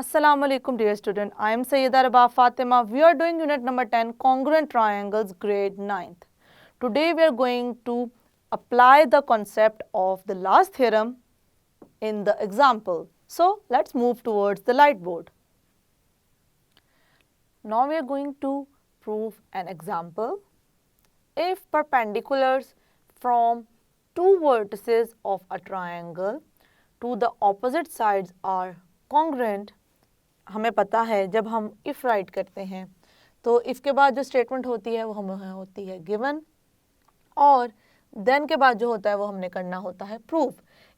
Assalamu alaikum dear student. I am Sayyida Rabah Fatima. We are doing unit number 10 congruent triangles grade 9th. Today we are going to apply the concept of the last theorem in the example. So let's move towards the light board. Now we are going to prove an example. If perpendiculars from two vertices of a triangle to the opposite sides are congruent, हमें पता है जब हम if right करते हैं तो if के बाद जो स्टेटमेंट होती है वो हमें होती है गिवन, और देन के बाद जो होता है वो हमने करना होता है प्रूफ.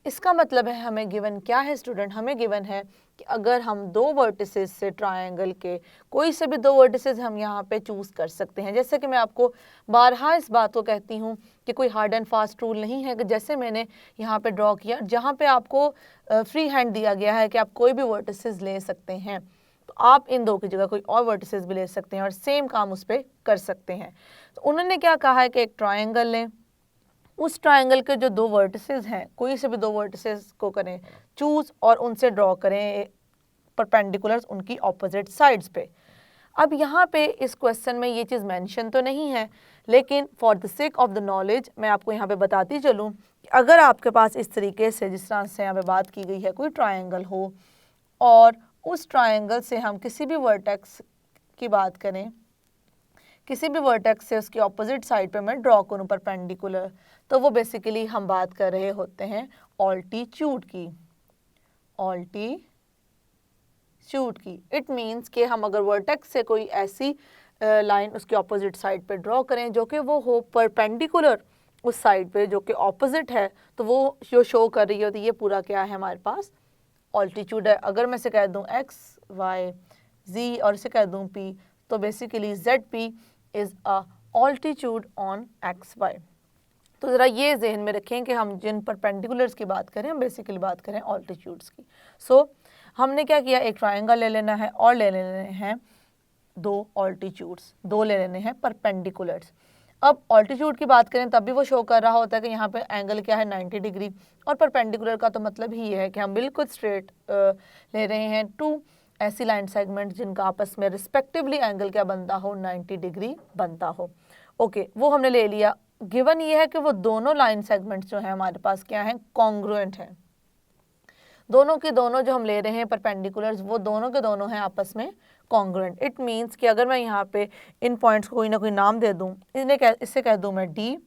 इसका मतलब है हमें गिवन क्या है स्टूडेंट, हमें गिवन है कि अगर हम दो वर्टिसेस से ट्रायंगल के कोई से भी दो वर्टिसेस हम यहाँ पे चूज़ कर सकते हैं. जैसे कि मैं आपको बारहा इस बात को कहती हूँ कि कोई हार्ड एंड फास्ट रूल नहीं है कि जैसे मैंने यहाँ पे ड्रॉ किया जहाँ पे आपको फ्री हैंड दिया गया है कि आप कोई भी वर्टिसेस ले सकते हैं, तो आप इन दो की जगह कोई और वर्टिसेस भी ले सकते हैं और सेम काम उस पर कर सकते हैं. तो उन्होंने क्या कहा है कि एक ट्रायंगल लें, उस ट्रायंगल के जो दो वर्टिसेस हैं कोई से भी दो वर्टिसेस को करें चूज़ और उनसे ड्रॉ करें परपेंडिकुलर्स उनकी ऑपोजिट साइड्स पे. अब यहाँ पे इस क्वेश्चन में ये चीज़ मेंशन तो नहीं है, लेकिन for the sake of the knowledge मैं आपको यहाँ पे बताती चलूँ कि अगर आपके पास इस तरीके से जिस तरह से यहाँ पे बात की गई है कोई ट्रायंगल हो और उस ट्रायंगल से हम किसी भी वर्टेक्स की बात करें, किसी भी वर्टेक्स से उसकी ऑपोजिट साइड पे मैं ड्रॉ करूँ परपेंडिकुलर, तो वो बेसिकली हम बात कर रहे होते हैं ऑल्टीट्यूड की. ऑल्टीट्यूड की इट मीन्स कि हम अगर वर्टेक्स से कोई ऐसी लाइन उसकी ऑपोजिट साइड पे ड्रॉ करें जो कि वो हो परपेंडिकुलर उस साइड पे जो कि ऑपोजिट है, तो वो जो शो कर रही होती है ये पूरा क्या है हमारे पास ऑल्टीट्यूड है. अगर मैं इसे कह दूँ एक्स वाई जी और इसे कह दूँ पी, तो basically Z P is a altitude on X Y. तो ज़रा ये जहन में रखें कि हम जिन परपेंडिकुलर्स की बात करें हम बेसिकली बात करें ऑल्टीट्यूड्स की. सो हमने क्या किया, एक ट्रायंगल ले लेना है और ले लेने हैं दो ऑल्टीट्यूड्स, दो ले लेने हैं परपेंडिकुलर्स. अब ऑल्टीट्यूड की बात करें तब भी वो शो कर रहा होता है कि यहाँ पे एंगल क्या है 90 डिग्री, और परपेंडिकुलर का तो मतलब ही ये है कि हम बिल्कुल स्ट्रेट ले रहे हैं टू ऐसी लाइन सेगमेंट जिनका आपस में रिस्पेक्टिवली एंगल क्या बनता हो 90 डिग्री बनता हो. ओके, वो हमने ले लिया. गिवन ये है कि वो दोनों लाइन सेगमेंट्स जो हैं हमारे पास क्या हैं कॉन्ग्रुएंट हैं. दोनों की दोनों जो हम ले रहे हैं परपेंडिकुलर्स वो दोनों के दोनों हैं आपस में कॉन्ग्रुएंट. इट मीन्स कि अगर मैं यहाँ पे इन पॉइंट्स को कोई ना कोई नाम दे दूँ, इससे कह दूँ मैं डी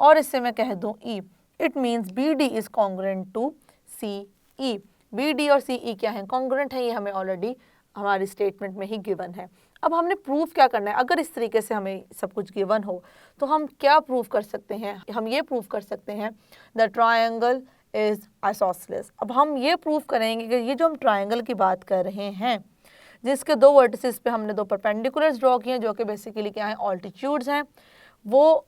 और इससे मैं कह दूँ E, it means B D is congruent to C E. B D और सी ई क्या है कॉन्ग्रुएंट है, ये हमें ऑलरेडी हमारी स्टेटमेंट में ही गिवन है. अब हमने प्रूफ क्या करना है, अगर इस तरीके से हमें सब कुछ गिवन हो तो हम क्या प्रूफ कर सकते हैं, हम ये प्रूफ कर सकते हैं द ट्रायंगल इज़ आइसोसेलेस. अब हम ये प्रूफ करेंगे कि ये जो हम ट्रायंगल की बात कर रहे हैं जिसके दो वर्टिसेस पे हमने दो परपेंडिकुलर्स ड्रॉ किए हैं जो कि बेसिकली क्या है ऑल्टीट्यूड्स हैं, वो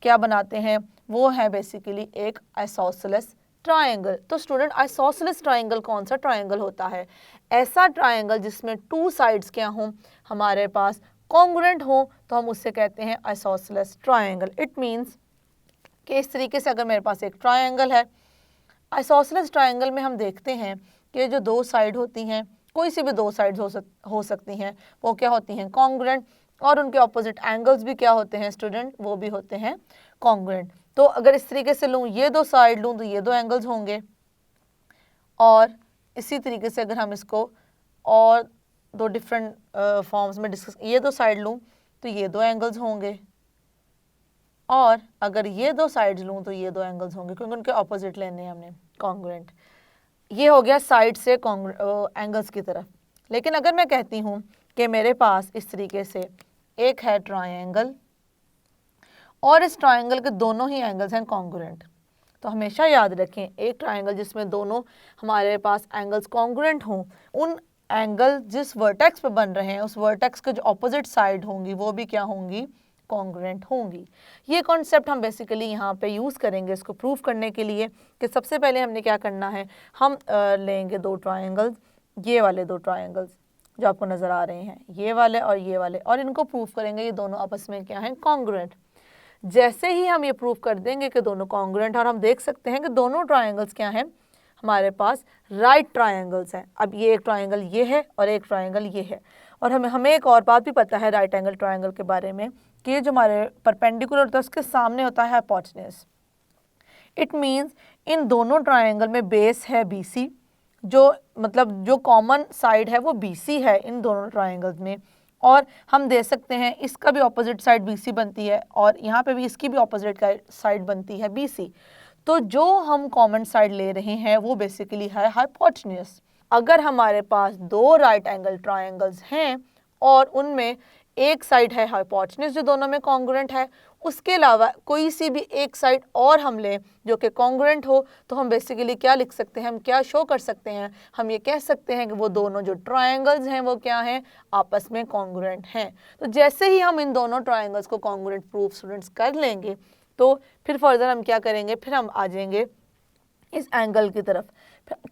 क्या बनाते हैं, वो है बेसिकली एक आइसोसेलेस ट्रायंगल. तो स्टूडेंट आइसोसेलेस ट्रायंगल कौन सा ट्रायंगल होता है, ऐसा ट्रायंगल जिसमें टू साइड्स क्या हों हमारे पास कॉन्ग्रुएंट हों, तो हम उससे कहते हैं आइसोसेलेस ट्रायंगल. इट मीन्स कि इस तरीके से अगर मेरे पास एक ट्रायंगल है, आइसोसेलेस ट्रायंगल में हम देखते हैं कि जो दो साइड होती हैं कोई सी भी दो साइड्स हो सकती हैं वो क्या होती हैं कॉन्ग्रुएंट, और उनके ऑपोजिट एंगल्स भी क्या होते हैं स्टूडेंट, वो भी होते हैं कॉन्ग्रुएंट. तो अगर इस तरीके से लूँ ये दो साइड लूँ तो ये दो एंगल्स होंगे, और इसी तरीके से अगर हम इसको और दो डिफरेंट फॉर्म्स में डिस्कस, ये दो साइड लूँ तो ये दो एंगल्स होंगे, और अगर ये दो साइड्स लूँ तो ये दो एंगल्स होंगे क्योंकि उनके ऑपोजिट लेने हैं हमने कॉन्ग्रुएंट. ये हो गया साइड से एंगल्स की तरफ. लेकिन अगर मैं कहती हूँ कि मेरे पास इस तरीके से एक है ट्रायंगल और इस ट्रायंगल के दोनों ही एंगल्स हैं कॉन्ग्रुएंट, तो हमेशा याद रखें एक ट्रायंगल जिसमें दोनों हमारे पास एंगल्स कॉन्ग्रुएंट हों, उन एंगल जिस वर्टेक्स पे बन रहे हैं उस वर्टेक्स के जो ऑपोजिट साइड होंगी वो भी क्या होंगी कॉन्ग्रुएंट होंगी. ये कॉन्सेप्ट हम बेसिकली यहाँ पे यूज़ करेंगे इसको प्रूव करने के लिए कि सबसे पहले हमने क्या करना है, हम लेंगे दो ट्रायंगल्स, ये वाले दो ट्रायंगल्स जो आपको नज़र आ रहे हैं ये वाले, और इनको प्रूव करेंगे ये दोनों आपस में क्या हैं कॉन्ग्रुएंट. जैसे ही हम ये प्रूव कर देंगे कि दोनों कॉन्ग्रुएंट, और हम देख सकते हैं कि दोनों ट्रायंगल्स क्या हैं हमारे पास राइट ट्रायंगल्स हैं। अब ये एक ट्रायंगल ये है और एक ट्रायंगल ये है, और हमें एक और बात भी पता है राइट एंगल ट्रायंगल के बारे में कि ये जो हमारे परपेंडिकुलर होता है उसके सामने होता है हाइपोटेन्यूज। इट मीन्स इन दोनों ट्रायंगल में बेस है BC, जो मतलब जो कॉमन साइड है वो BC है इन दोनों ट्रायंगल्स में, और हम दे सकते हैं इसका भी ऑपोजिट साइड BC बनती है और यहाँ पे भी इसकी भी ऑपोजिट साइड बनती है BC। तो जो हम कॉमन साइड ले रहे हैं वो बेसिकली है हाइपोटेन्यूज। अगर हमारे पास दो राइट एंगल ट्रायंगल्स हैं और उनमें एक साइड है हाइपोटेन्यूज जो दोनों में कॉन्ग्रुएंट है, उसके अलावा कोई सी भी एक साइड और हम लें जो कि कॉन्ग्रुएंट हो, तो हम बेसिकली क्या लिख सकते हैं, हम क्या शो कर सकते हैं, हम ये कह सकते हैं कि वो दोनों जो ट्रायंगल्स हैं वो क्या हैं, आपस में कॉन्ग्रुएंट हैं। तो जैसे ही हम इन दोनों ट्रायंगल्स को कॉन्ग्रुएंट प्रूफ स्टूडेंट्स कर लेंगे तो फिर फर्दर हम क्या करेंगे, फिर हम आ जाएंगे इस एंगल की तरफ।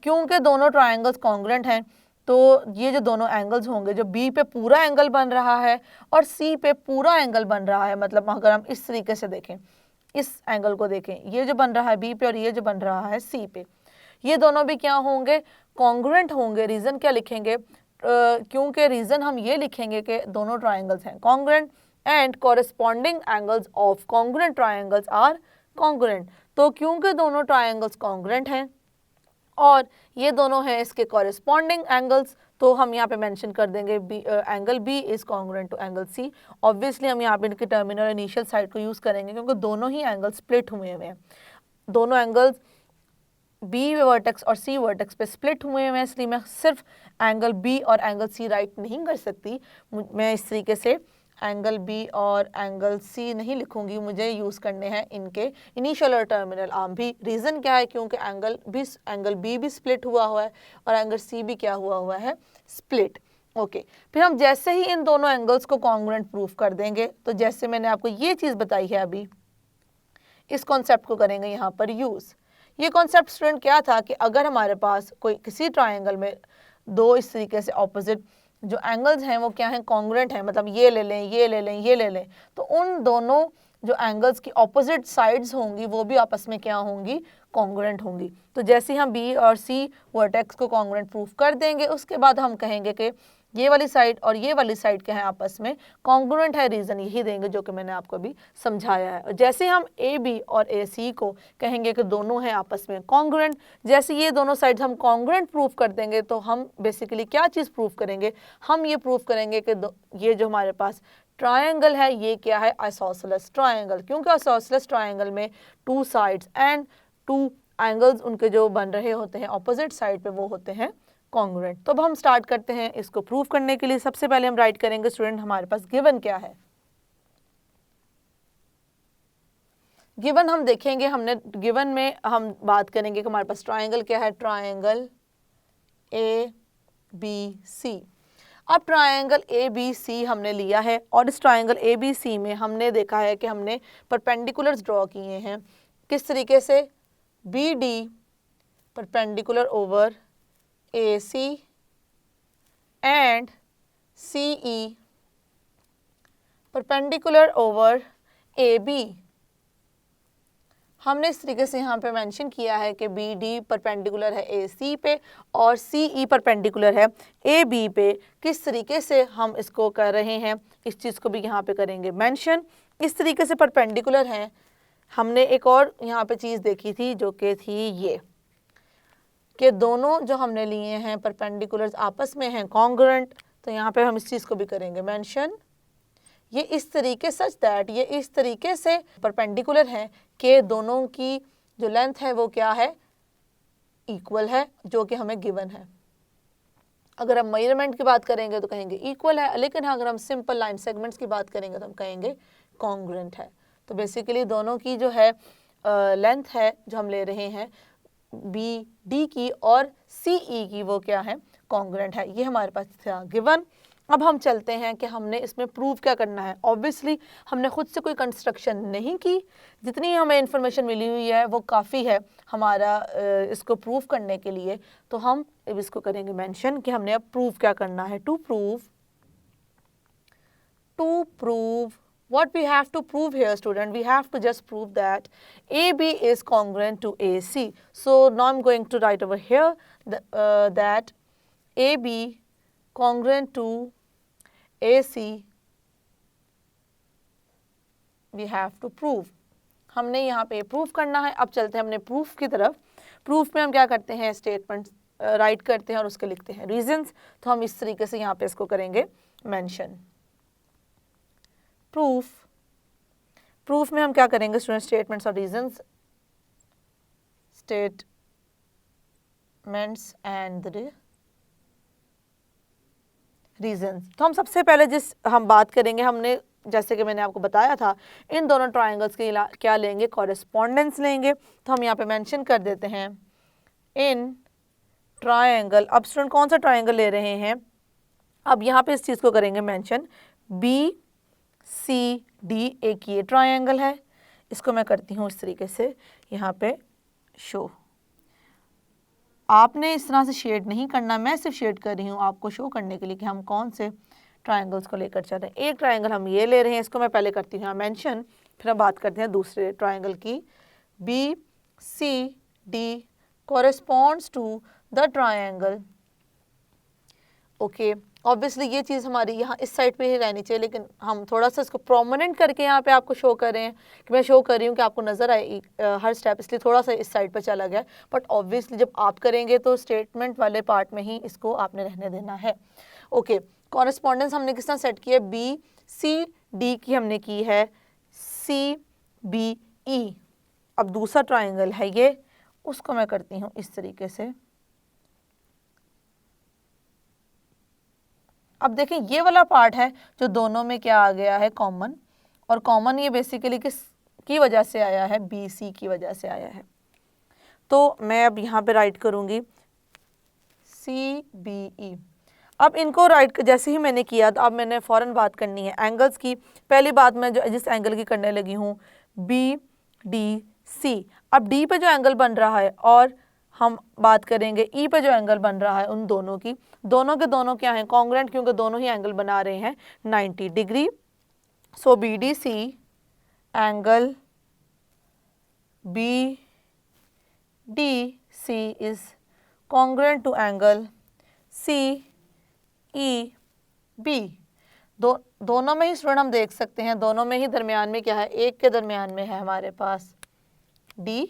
क्योंकि दोनों ट्रायंगल्स कॉन्ग्रुएंट हैं तो ये जो दोनों एंगल्स होंगे, जो B पे पूरा एंगल बन रहा है और C पे पूरा एंगल बन रहा है, मतलब अगर हम इस तरीके से देखें, इस एंगल को देखें, ये जो बन रहा है B पे और ये जो बन रहा है C पे, ये दोनों भी क्या होंगे, कॉन्ग्रुएंट होंगे। रीज़न क्या लिखेंगे, क्योंकि रीज़न हम ये लिखेंगे कि दोनों ट्रायंगल्स हैं congruent and corresponding angles of congruent triangles are congruent. तो क्योंकि दोनों ट्रायंगल्स कॉन्ग्रुएंट हैं और ये दोनों हैं इसके कॉरेस्पॉन्डिंग एंगल्स, तो हम यहाँ पे मेंशन कर देंगे angle B is congruent to angle C। Obviously हम यहाँ पे इनके टर्मिनल इनिशियल साइड को यूज़ करेंगे क्योंकि दोनों ही एंगल स्प्लिट हुए हुए हैं, दोनों एंगल्स B वर्टेक्स और C वर्टेक्स पे स्प्लिट हुए हुए हैं, इसलिए मैं सिर्फ एंगल B और एंगल C राइट नहीं कर सकती, मैं इस तरीके से एंगल B और एंगल C नहीं लिखूंगी, मुझे यूज़ करने हैं इनके इनिशियल और टर्मिनल आर्म भी। रीज़न क्या है, क्योंकि एंगल B भी स्प्लिट हुआ है और एंगल C भी क्या हुआ है, स्प्लिट। ओके, फिर हम जैसे ही इन दोनों एंगल्स को कॉन्ग्रुएंट प्रूफ कर देंगे, तो जैसे मैंने आपको ये चीज़ बताई है अभी, इस कॉन्सेप्ट को करेंगे यहाँ पर यूज़। ये कॉन्सेप्ट स्टूडेंट क्या था कि अगर हमारे पास कोई किसी ट्रायंगल में दो इस तरीके से ऑपोजिट जो एंगल्स हैं वो क्या हैं, कॉन्ग्रुएंट हैं, मतलब ये ले लें, ये ले लें, ये ले लें, तो उन दोनों जो एंगल्स की ऑपोजिट साइड्स होंगी वो भी आपस में क्या होंगी, कॉन्ग्रुएंट होंगी। तो जैसे ही हम B और C वर्टेक्स को कॉन्ग्रुएंट प्रूफ कर देंगे, उसके बाद हम कहेंगे कि ये वाली साइड और ये वाली साइड क्या है, आपस में कॉन्ग्रुएंट है। रीज़न यही देंगे जो कि मैंने आपको अभी समझाया है। और जैसे हम AB और AC को कहेंगे कि दोनों हैं आपस में कॉन्ग्रुएंट, जैसे ये दोनों साइड्स हम कॉन्ग्रुएंट प्रूफ कर देंगे तो हम बेसिकली क्या चीज़ प्रूफ करेंगे, हम ये प्रूफ करेंगे कि ये जो हमारे पास ट्रायंगल है ये क्या है, आइसोसेलेस ट्रायंगल, क्योंकि आइसोसेलेस ट्रायंगल में two sides and two angles उनके जो बन रहे होते हैं ऑपोजिट साइड पे वो होते हैं कॉन्ग्रुएंट। तो अब हम स्टार्ट करते हैं इसको प्रूव करने के लिए। सबसे पहले हम राइट करेंगे स्टूडेंट हमारे पास गिवन क्या है। गिवन हम देखेंगे, हमने गिवन में हम बात करेंगे कि हमारे पास ट्रायंगल क्या है, ट्रायंगल ABC। अब ट्रायंगल ABC हमने लिया है और इस ट्रायंगल ABC में हमने देखा है कि हमने परपेंडिकुलर्स ड्रॉ किए हैं। किस तरीके से, BD perpendicular over AC and CE perpendicular over AB। हमने इस तरीके से यहाँ पे मेंशन किया है कि BD परपेंडिकुलर है AC पे और CE परपेंडिकुलर है AB पे। किस तरीके से हम इसको कर रहे हैं, इस चीज़ को भी यहाँ पे करेंगे मेंशन। इस तरीके से परपेंडिकुलर हैं। हमने एक और यहाँ पे चीज़ देखी थी जो कि थी ये कि दोनों जो हमने लिए हैं परपेंडिकुलर्स आपस में हैं कॉन्ग्रुएंट, तो यहाँ पे हम इस चीज़ को भी करेंगे मेंशन। ये इस तरीके सच दैट ये इस तरीके से परपेंडिकुलर है कि दोनों की जो लेंथ है वो क्या है, इक्वल है, जो कि हमें गिवन है। अगर हम मेजरमेंट की बात करेंगे तो कहेंगे इक्वल है, लेकिन अगर हम सिंपल लाइन सेगमेंट्स की बात करेंगे तो हम कहेंगे कॉन्ग्रुएंट है। तो बेसिकली दोनों की जो है लेंथ है जो हम ले रहे हैं BD की और CE की, वो क्या है, कॉन्ग्रुएंट है। ये हमारे पास था गिवन। अब हम चलते हैं कि हमने इसमें प्रूव क्या करना है। ऑब्वियसली हमने खुद से कोई कंस्ट्रक्शन नहीं की, जितनी हमें इन्फॉर्मेशन मिली हुई है वो काफ़ी है हमारा इसको प्रूव करने के लिए। तो हम अब इसको करेंगे मेंशन कि हमने अब प्रूव क्या करना है। To prove what we have to prove here, student, we have to just prove that AB is congruent to AC. So now I'm going to write over here that AB congruent to AC we have to prove. हमने यहाँ पे proof करना है. अब चलते हैं हमने proof की तरफ. प्रूफ में हम क्या करते हैं, स्टेटमेंट राइट करते हैं और उसके लिखते हैं रीजंस. तो हम इस तरीके से यहाँ पे इसको करेंगे मेंशन. प्रूफ में हम क्या करेंगे स्टूडेंट, स्टेटमेंट्स और रीजंस, स्टेटमेंट्स एंड रीजंस. तो हम सबसे पहले हम बात करेंगे, हमने जैसे कि मैंने आपको बताया था, इन दोनों ट्रायंगल्स के क्या लेंगे, कॉरेस्पॉन्डेंस लेंगे. तो हम यहाँ पे मेंशन कर देते हैं इन ट्रायंगल. अब स्टूडेंट कौन सा ट्रायंगल ले रहे हैं, अब यहाँ पे इस चीज़ को करेंगे मेंशन. BCD एक ये ट्रायंगल है, इसको मैं करती हूँ इस तरीके से यहाँ पे शो. आपने इस तरह से शेड नहीं करना, मैं सिर्फ शेड कर रही हूँ आपको शो करने के लिए कि हम कौन से ट्रायंगल्स को लेकर चल रहे हैं. एक ट्रायंगल हम ये ले रहे हैं, इसको मैं पहले करती हूँ मेंशन, फिर हम बात करते हैं दूसरे ट्रायंगल की. BCD corresponds to the triangle. Okay, obviously ये चीज़ हमारी यहाँ इस साइड पे ही रहनी चाहिए, लेकिन हम थोड़ा सा इसको प्रोमिनेंट करके यहाँ पे आपको शो कर रहे हैं कि मैं शो कर रही हूँ कि आपको नज़र आए हर स्टेप, इसलिए थोड़ा सा इस साइड पे चला गया. बट ऑब्वियसली जब आप करेंगे तो स्टेटमेंट वाले पार्ट में ही इसको आपने रहने देना है. ओके, कॉरेस्पॉन्डेंस हमने किस तरह सेट की है, BCD की हमने की है CBE. अब दूसरा ट्राइंगल है ये, उसको मैं करती हूँ इस तरीके से. अब देखें ये वाला पार्ट है जो दोनों में क्या आ गया है, कॉमन. और कॉमन ये बेसिकली किस की वजह से आया है, BC की वजह से आया है. तो मैं अब यहाँ पे राइट करूँगी CBE. अब इनको राइट जैसे ही मैंने किया तो अब मैंने फ़ौरन बात करनी है एंगल्स की. पहली बात मैं जो जिस एंगल की करने लगी हूँ BDC. अब D पे जो एंगल बन रहा है और हम बात करेंगे E पे जो एंगल बन रहा है, उन दोनों की, दोनों के दोनों क्या हैं, कॉन्ग्रुएंट, क्योंकि दोनों ही एंगल बना रहे हैं 90 degree. So BDC angle BDC is congruent to angle CEB. दोनों में ही स्टूडेंट हम देख सकते हैं, दोनों में ही दरमियान में क्या है, एक के दरमियान में है हमारे पास D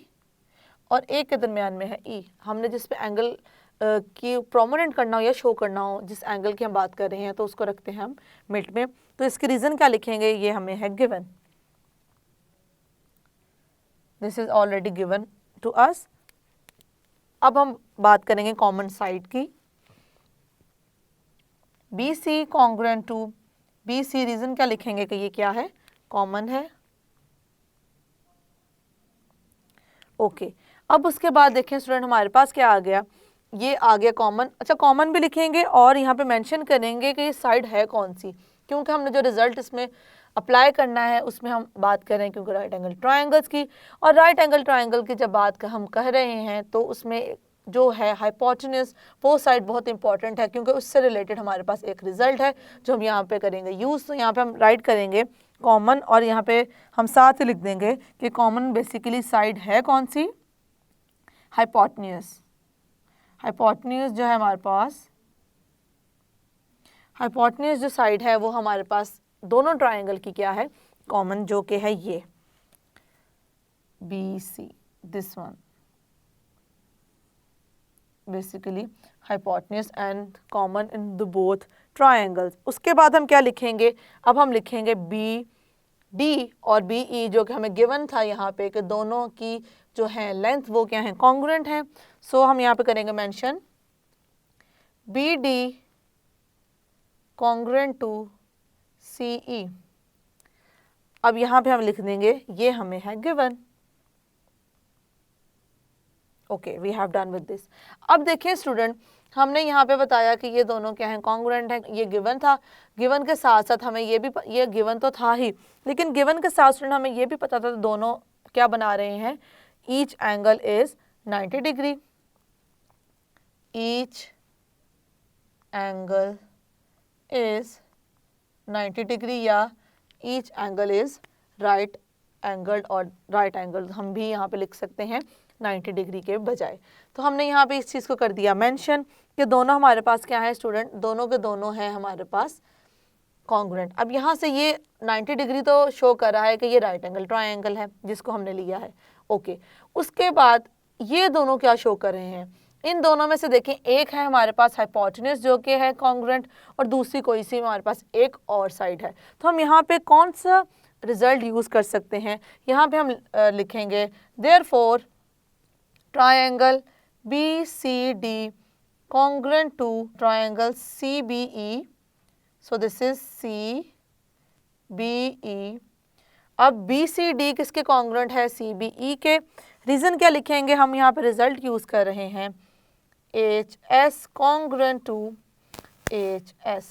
और एक के दरमियान में है E. हमने जिस पे एंगल की प्रोमिनेंट करना हो या शो करना हो, जिस एंगल की हम बात कर रहे हैं, तो उसको रखते हैं हम मिड में. तो इसके रीज़न क्या लिखेंगे, ये हमें है given. This is already given to us. अब हम बात करेंगे कॉमन साइड की. BC congruent to BC, reason क्या लिखेंगे कि ये क्या है, कॉमन है. ओके, अब उसके बाद देखें स्टूडेंट हमारे पास क्या आ गया, ये आ गया कॉमन. अच्छा, कॉमन भी लिखेंगे और यहाँ पे मेंशन करेंगे कि ये साइड है कौन सी, क्योंकि हमने जो रिजल्ट इसमें अप्लाई करना है उसमें हम बात कर रहे हैं क्योंकि राइट एंगल ट्रायंगल्स की. और राइट एंगल ट्रायंगल की जब बात हम कह रहे हैं तो उसमें जो है हाइपोटेन्यूज, वो साइड बहुत इंपॉर्टेंट है, क्योंकि उससे रिलेटेड हमारे पास एक रिजल्ट है जो हम यहाँ पे करेंगे यूज़. तो यहाँ पे हम राइट करेंगे कॉमन और यहाँ पे हम साथ ही लिख देंगे कि कॉमन बेसिकली साइड है कौन सी, हाइपोटेन्यूज. हाइपोटेन्यूज जो है हमारे पास, हाइपोटेन्यूज जो साइड है वो हमारे पास दोनों ट्रायंगल की क्या है, कॉमन, जो कि है ये BC, this one basically hypotenuse and common in the both triangles. उसके बाद हम क्या लिखेंगे, अब हम लिखेंगे BD और BE जो कि हमें गिवन था यहाँ पे कि दोनों की जो है लेंथ वो क्या है, कॉन्ग्रुएंट है. सो हम यहाँ पे करेंगे mention BD congruent to CE. अब यहाँ पे हम लिख देंगे ये हमें है given. Okay, we have done with this. अब देखिए स्टूडेंट, हमने यहाँ पे बताया कि ये दोनों क्या हैं, कॉन्ग्रुएंट हैं. ये गिवन था, गिवन के साथ साथ हमें ये गिवन तो था ही, लेकिन गिवन के साथ स्टूडेंट हमें ये भी पता था दोनों क्या बना रहे हैं, each angle is 90 degree. Each angle is 90 degree या each angle is right angled, और राइट एंगल हम भी यहाँ पे लिख सकते हैं 90 डिग्री के बजाय। तो हमने यहाँ पे इस चीज़ को कर दिया मेंशन कि दोनों हमारे पास क्या है स्टूडेंट, दोनों के दोनों हैं हमारे पास कॉन्ग्रुएंट। अब यहाँ से ये 90 डिग्री तो शो कर रहा है कि ये राइट एंगल ट्रायंगल है जिसको हमने लिया है, ओके। उसके बाद ये दोनों क्या शो कर रहे हैं, इन दोनों में से देखें एक है हमारे पास हाइपोटेन्यूज जो कि है कॉन्ग्रुएंट, और दूसरी कोई सी हमारे पास एक और साइड है। तो हम यहाँ पे कौन सा रिजल्ट यूज़ कर सकते हैं, यहाँ पे हम लिखेंगे therefore triangle BCD congruent to triangle CBE, so this is CBE। अब BCD किसके कॉन्ग्रुएंट है, CBE के। रीज़न क्या लिखेंगे हम, यहाँ पे रिजल्ट यूज़ कर रहे हैं HS congruent to HS।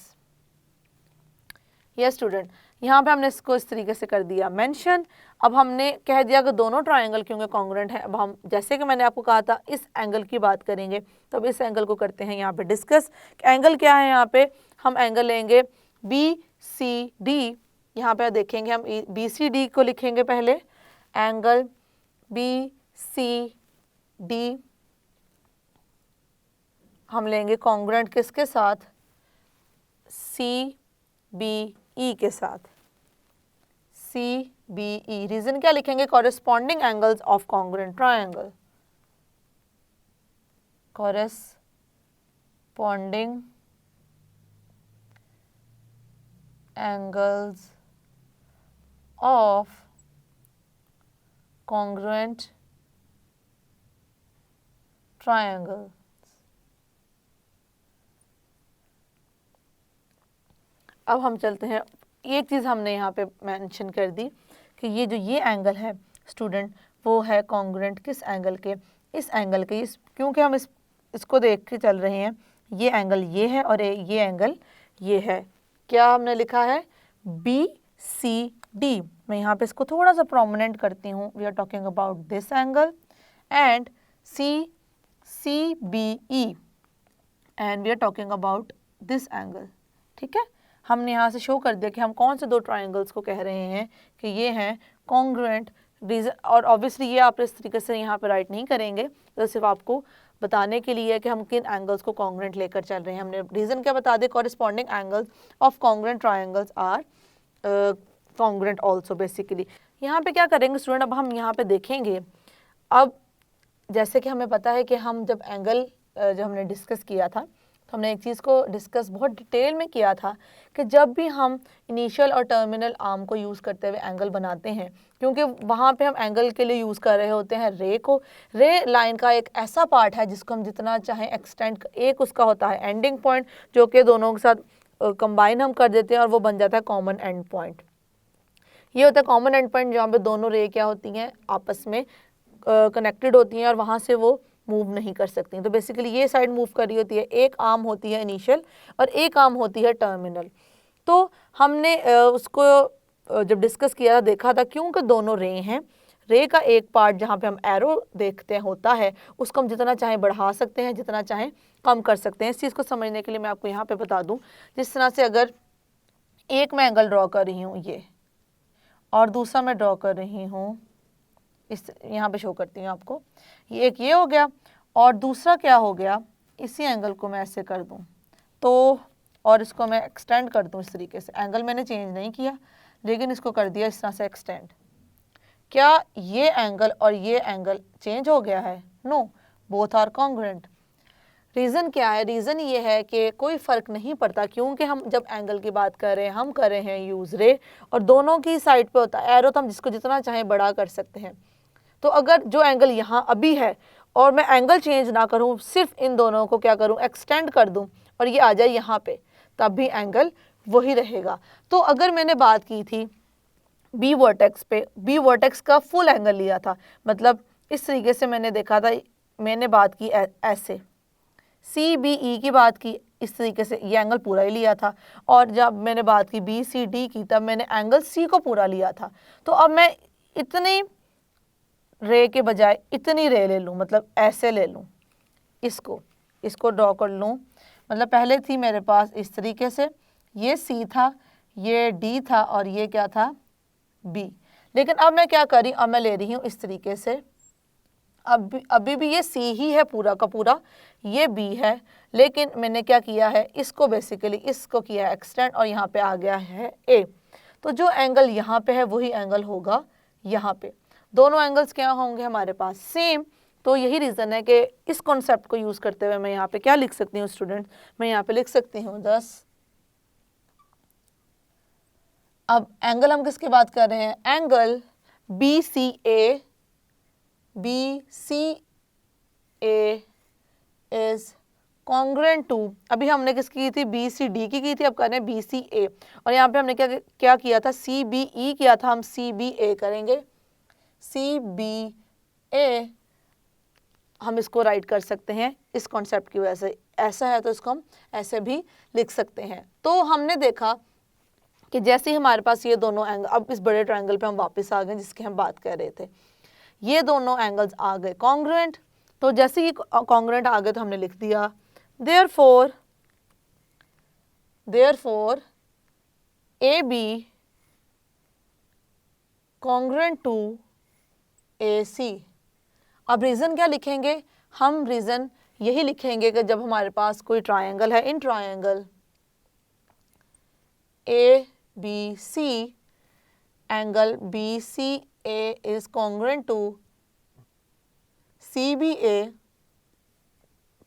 Yes student, यहाँ पे हमने इसको इस तरीके से कर दिया मेंशन। अब हमने कह दिया कि दोनों ट्रायंगल क्योंकि कॉन्ग्रुएंट है। अब हम जैसे कि मैंने आपको कहा था इस एंगल की बात करेंगे, तो अब इस एंगल को करते हैं यहाँ पे डिस्कस। एंगल क्या है, यहाँ पे हम एंगल लेंगे BCD। यहाँ पे देखेंगे हम BCD को लिखेंगे पहले, एंगल BCD हम लेंगे कॉन्ग्रुएंट किसके साथ, CBE के साथ, CBE। रीजन क्या लिखेंगे, corresponding angles of congruent triangle, corresponding angles of congruent triangle. अब हम चलते हैं, एक चीज़ हमने यहाँ पे मेंशन कर दी कि ये जो ये एंगल है स्टूडेंट वो है कॉन्ग्रुएंट किस एंगल के, इस एंगल के। इस क्योंकि हम इसको देख के चल रहे हैं, ये एंगल ये है और ये एंगल ये है। क्या हमने लिखा है, BCD। मैं यहाँ पे इसको थोड़ा सा प्रोमिनेंट करती हूँ, we are talking about this angle, and CBE and we are talking about this angle. ठीक है, हमने यहाँ से शो कर दिया कि हम कौन से दो ट्रायंगल्स को कह रहे हैं कि ये हैं कॉन्ग्रुएंट। रीजन, और ऑब्वियसली ये आप इस तरीके से यहाँ पे राइट नहीं करेंगे, तो सिर्फ आपको बताने के लिए कि हम किन एंगल्स को कॉन्ग्रुएंट लेकर चल रहे हैं। हमने रीजन क्या बता दिया, corresponding angles of congruent triangles are congruent also. Basically यहाँ पे क्या करेंगे स्टूडेंट, अब हम यहाँ पे देखेंगे। अब जैसे कि हमें पता है कि हम जब एंगल जब हमने डिस्कस किया था, तो हमने एक चीज़ को डिस्कस बहुत डिटेल में किया था कि जब भी हम इनिशियल और टर्मिनल आर्म को यूज़ करते हुए एंगल बनाते हैं, क्योंकि वहाँ पे हम एंगल के लिए यूज़ कर रहे होते हैं रे को। रे लाइन का एक ऐसा पार्ट है जिसको हम जितना चाहें एक्सटेंड, एक उसका होता है एंडिंग पॉइंट जो कि दोनों के साथ कंबाइन हम कर देते हैं और वो बन जाता है कॉमन एंड पॉइंट। ये होता है कॉमन एंड पॉइंट जहाँ पे दोनों रे क्या होती हैं, आपस में कनेक्टेड होती हैं और वहाँ से वो मूव नहीं कर सकती। तो बेसिकली ये साइड मूव कर रही होती है, एक आर्म होती है इनिशियल और एक आर्म होती है टर्मिनल। तो हमने उसको जब डिस्कस किया था देखा था क्योंकि दोनों रे हैं, रे का एक पार्ट जहाँ पे हम एरो देखते हैं होता है, उसको हम जितना चाहें बढ़ा सकते हैं, जितना चाहें कम कर सकते हैं। इस चीज़ को समझने के लिए मैं आपको यहाँ पे बता दूँ, जिस तरह से अगर एक मैं एंगल ड्रॉ कर रही हूँ ये, और दूसरा मैं ड्रॉ कर रही हूँ इस, यहाँ पे शो करती हूँ आपको, ये एक ये हो गया और दूसरा क्या हो गया, इसी एंगल को मैं ऐसे कर दूँ तो, और इसको मैं एक्सटेंड कर दूँ इस तरीके से। एंगल मैंने चेंज नहीं किया लेकिन इसको कर दिया इस तरह से एक्सटेंड। क्या ये एंगल और ये एंगल चेंज हो गया है? No, both are congruent. Reason क्या है? रीज़न ये है कि कोई फ़र्क नहीं पड़ता, क्योंकि हम जब एंगल की बात कर रहे हैं हम कर रहे हैं यूज़ रे, और दोनों की साइड पे होता है एरो, तो हम जिसको जितना चाहें बड़ा कर सकते हैं। तो अगर जो एंगल यहाँ अभी है और मैं एंगल चेंज ना करूँ, सिर्फ इन दोनों को क्या करूँ, एक्सटेंड कर दूँ और ये आ जाए यहाँ पे, तब भी एंगल वही रहेगा। तो अगर मैंने बात की थी बी वर्टेक्स पे, बी वर्टेक्स का फुल एंगल लिया था, मतलब इस तरीके से मैंने देखा था, मैंने बात की ऐसे, CBE की बात की इस तरीके से, ये एंगल पूरा ही लिया था, और जब मैंने बात की BCD की तब मैंने एंगल C को पूरा लिया था। तो अब मैं इतनी रे के बजाय इतनी रे ले लूँ, मतलब ऐसे ले लूँ, इसको ड्रॉ कर लूँ। मतलब पहले थी मेरे पास इस तरीके से, ये C था, ये डी था और ये क्या था, बी। लेकिन अब मैं क्या कर रही हूँ, अब मैं ले रही हूँ इस तरीके से, अभी भी ये सी ही है पूरा का पूरा, ये बी है, लेकिन मैंने क्या किया है, इसको बेसिकली इसको किया है एक्सटेंड और यहाँ पे आ गया है ए। तो जो एंगल यहाँ पे है वही एंगल होगा यहाँ पे, दोनों एंगल्स क्या होंगे हमारे पास, सेम। तो यही रीज़न है कि इस कॉन्सेप्ट को यूज़ करते हुए मैं यहाँ पे क्या लिख सकती हूँ स्टूडेंट, मैं यहाँ पे लिख सकती हूँ 10। अब एंगल हम किसकी बात कर रहे हैं, angle B C A is congruent to, अभी हमने किसकी की थी, बी सी डी की थी, अब कर रहे हैं बी सी ए, और यहाँ पे हमने क्या किया था, सी बी ई किया था, हम सी बी ए करेंगे। सी बी ए हम इसको राइट कर सकते हैं इस कॉन्सेप्ट की वजह से, ऐसा है तो इसको हम ऐसे भी लिख सकते हैं। तो हमने देखा कि जैसे ही हमारे पास ये दोनों एंगल, अब इस बड़े ट्रायंगल पे हम वापस आ गए जिसकी हम बात कर रहे थे, ये दोनों एंगल्स आ गए कॉन्ग्रुएंट। तो जैसे ही कॉन्ग्रुएंट आ गए तो हमने लिख दिया therefore A B congruent to A C. अब रीज़न क्या लिखेंगे, हम रीज़न यही लिखेंगे कि जब हमारे पास कोई ट्रायंगल है, in triangle A B C, angle B C A is congruent to C B A,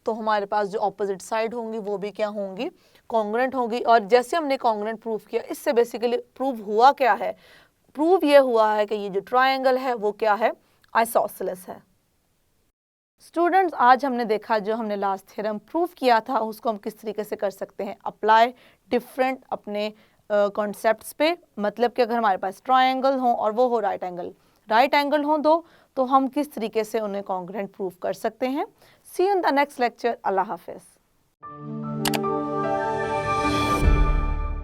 तो हमारे पास जो ऑपोजिट साइड होंगी वो भी क्या होंगी, कॉन्ग्रुएंट होंगी। और जैसे हमने कॉन्ग्रुएंट प्रूव किया, इससे बेसिकली प्रूव हुआ क्या है, प्रूव ये हुआ है कि ये जो ट्रायंगल है वो क्या है, आइसोसेलेस है। स्टूडेंट्स, आज हमने देखा जो हमने लास्ट थ्योरम प्रूव किया था उसको हम किस तरीके से कर सकते हैं अप्लाई डिफरेंट अपने कॉन्सेप्ट्स पे। मतलब कि अगर हमारे पास ट्रायंगल हो और वो हो राइट एंगल हो दो, तो हम किस तरीके से उन्हें कॉन्ग्रुएंट प्रूव कर सकते हैं। See you in the next lecture. अल्लाह हाफिज़।